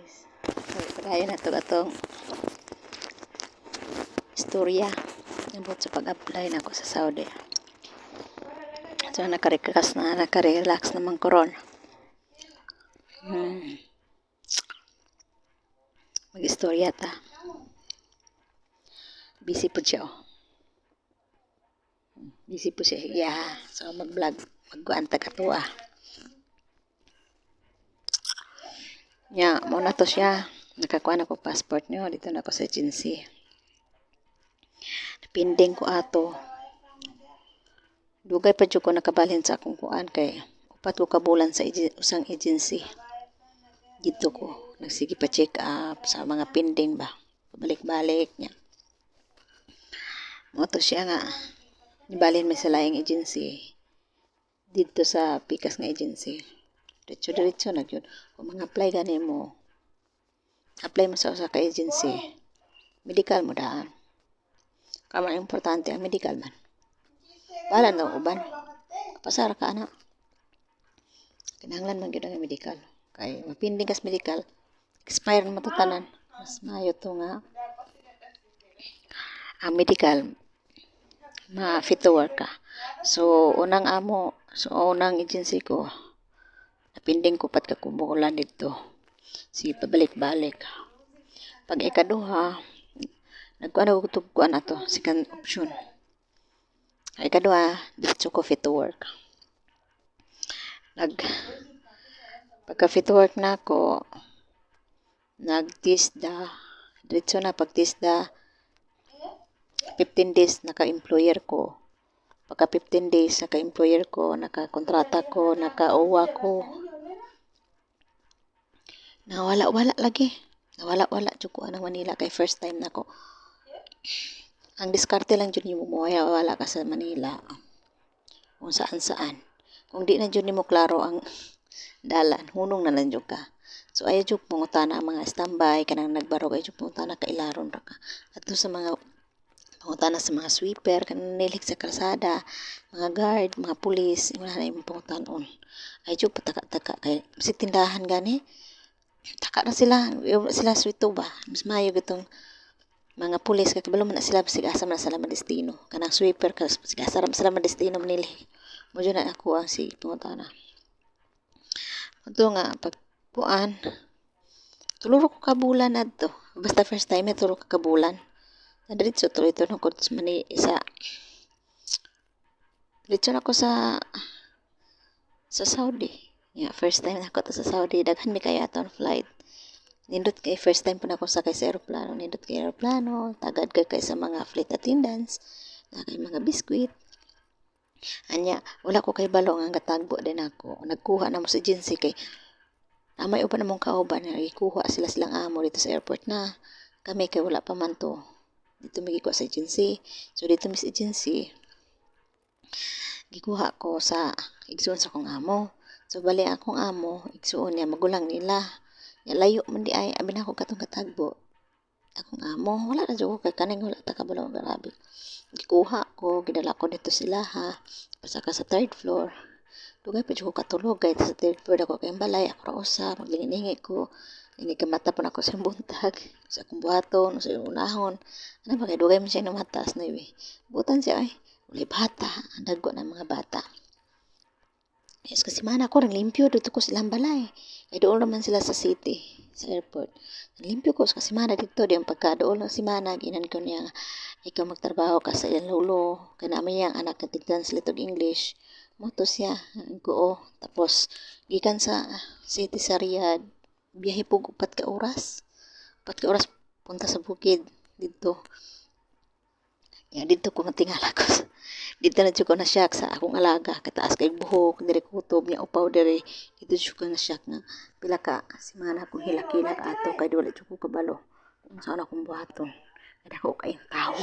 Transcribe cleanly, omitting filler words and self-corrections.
guys. Padayon na ito atong istorya about sa pag-apply na ako sa Saudi. So nakarelax naman koron. Mag-istorya ta. Busy po siya. Busy po siya. Yeah. So mag-vlog. Magguan ta katuwa. Muna to siya. Nakakuha na ko passport niyo. Dito na ako sa agency. Napinding ko ato. Dugay pa dyan ko nakabalhin sa akong kuan kay upat ko kabulan sa usang agency. Dito ko. Nagsige pa check up sa mga pending ba. Balik-balik niya. Mo to siya nga. Nibalhin may sa laing agency. Dito sa Pikas nga agency. Diretso na yun. Kung mga apply gani mo, apply mo sa usa ka agency, medical mo daan. Kama importante ang medical man. Bahala na uban. Pasara ka anak. Kinahanglan man gyud ang medical. Kay mapinding kas medical, expire na matutanan. Mas maayo to nga ang medical ma-fit to work ka. So unang agency ko napinding ko pat kakubulan dito. Sige pabalik-balik. Pag ikaduha, nagkuhan ako tugkuan na to, second option. Ikaduha, dito ko fit to work. Pagka fit to work na ako, nag-TISDA, dito na pag-TISDA, 15 days naka-employer ko. Pagka 15 days naka-employer ko, naka-kontrata ko, naka-OWA ko. Nawala-wala lagi. Nawala-wala dyan ko ng Manila kay first time na ko. Ang diskarte lang dyan yung wala ka sa Manila. Kung saan-saan. Kung di na dyan mo klaro ang dalan, hunong na lang dyan ka. So ayaw dyan pungutana ang mga standby, kanang nagbarog, ayaw dyan pungutana kailaron ra ka. At sa mga pungutana sa mga sweeper, kanang nilik sa kalsada, mga guard, mga pulis, wala na yung pungutanon. Ayaw dyan pataka-taka. Kaya si tindahan gani, taka na sila swito ba? Mas mayo gitong mga pulis kay kabalo man na sila sigasa man sa destino. Kanang sweeper ka sigasa man sa destino manili. Mo na ako ang si pungutana. Ito nga pagpuan tuluro ko kabulan adto. Basta first time tuluro ko kabulan. Diretso tuloy ito ko sa diretso na ko sa Saudi. First time na ako to sa Saudi. Daghan mi kaya aton flight. Nindot kay first time po na ako sakay sa aeroplano. Nindot kay aeroplano. Tagad kay sa mga flight attendants. Na kay mga biskwit. Anya, wala ko kay balong ang gatagbo din ako. Nagkuha na mo sa agency kay amay uban namong kauban. Ikuha silang amo dito sa airport na. Kami kay wala pa man to. Dito may gikuha sa agency. So dito mis agency. Gikuha ko sa igsuon sa akong amo. So bali akong amo, igsuon niya magulang nila. Layo man di ay abi na ako katong katagbo. Akong amo, wala na jud ko kay kaning wala ta kabalo grabe. Gikuha ko, gidala ko dito sila ha. Pasaka sa third floor. Dugay pa jud ko katulog kay sa third floor ako kay balay ako ra usa maglingi ko. Ini kamata po ako sa buntag, sa akong buhaton, sa unahon. Ano ba kay dugay man siya na matas na iwi. Butan siya ay, wala bata, ang dagko ng mga bata. Yes, kasi mana ko rin limpyo dito ko silang balay. Kaya doon naman sila sa city, sa airport. Limpyo ko kasi mana dito, di ang pagka doon lang si mana, ginan ko niya, ikaw magtrabaho ka sa iyang lolo, kaya namin yung anak na tigdan sila itong English. Moto siya, ko tapos, gikan sa city sa Riyadh, biyahe po 4 ka oras. 4 ka oras punta sa bukid dito. Dito ko natingala ko. Dito na ko na shock sa akong alaga. Kataas kay buhok, dire kutob niya upaw dire. Dito ko na shock nga. Pila ka simana akong hilak-hilak ato kay wala ko kabalo. Kung saan akong buhaton. Kada ko kay tao.